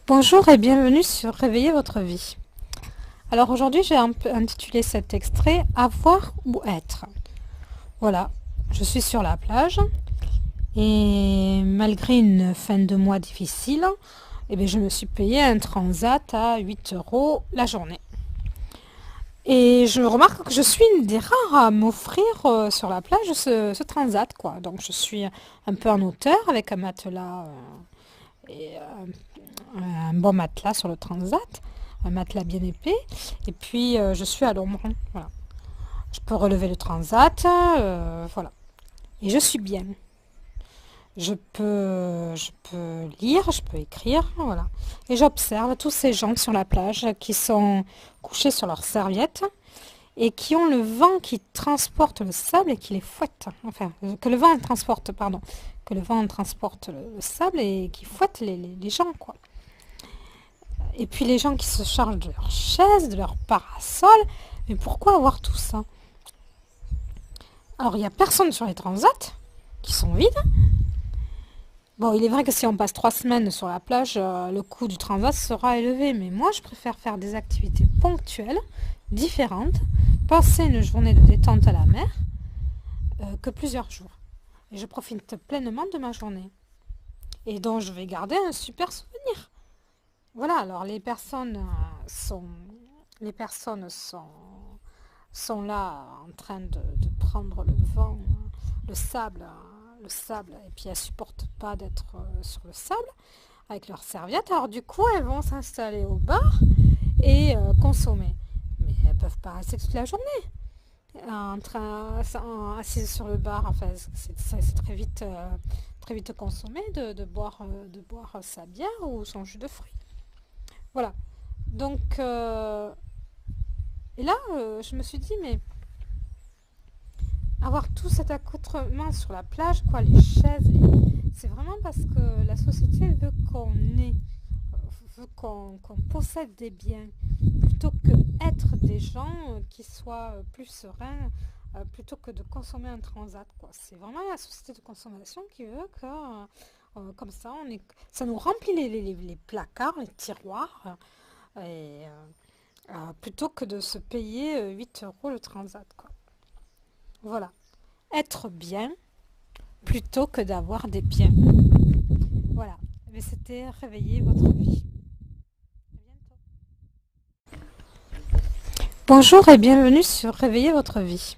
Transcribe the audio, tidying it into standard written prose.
Bonjour et bienvenue sur Réveiller votre vie. Alors aujourd'hui j'ai un peu intitulé cet extrait Avoir ou être. Voilà, je suis sur la plage et malgré une fin de mois difficile, je me suis payé un transat à 8 € la journée. Et je remarque que je suis une des rares à m'offrir sur la plage ce transat, quoi. Donc je suis un peu en hauteur avec un matelas et un bon matelas sur le transat, un matelas bien épais, et puis je suis à l'ombre. Voilà. Je peux relever le transat, voilà. Et je suis bien. Je peux lire, je peux écrire, voilà. Et j'observe tous ces gens sur la plage qui sont couchés sur leurs serviettes et qui ont le vent qui transporte le sable et qui les fouette. Enfin, que le vent transporte, pardon. Que le vent transporte le sable et qui fouette les gens, quoi. Et puis les gens qui se chargent de leurs chaises, de leurs parasols. Mais pourquoi avoir tout ça? Alors, il n'y a personne sur les transats qui sont vides. Bon, il est vrai que si on passe 3 semaines sur la plage, le coût du transat sera élevé. Mais moi, je préfère faire des activités ponctuelles, différentes, passer une journée de détente à la mer, que plusieurs jours. Et je profite pleinement de ma journée. Et donc, je vais garder un super souvenir. Voilà, alors les personnes sont là en train de prendre le vent, le sable, et puis elles supportent pas d'être sur le sable avec leurs serviettes. Alors du coup, elles vont s'installer au bar et consommer. Mais elles peuvent pas rester toute la journée assises sur le bar. Enfin, c'est très vite consommé de boire sa bière ou son jus de fruits. Voilà. Donc, et là, je me suis dit, mais avoir tout cet accoutrement sur la plage, quoi, les chaises, c'est vraiment parce que la société veut qu'on possède des biens, plutôt que être des gens qui soient plus sereins, plutôt que de consommer un transat, quoi. C'est vraiment la société de consommation qui veut que, comme ça, ça nous remplit les placards, les tiroirs, et plutôt que de se payer 8 € le transat, quoi. Voilà. Être bien plutôt que d'avoir des biens. Voilà. Mais c'était réveiller votre vie. À bientôt. Bonjour et bienvenue sur Réveiller votre vie.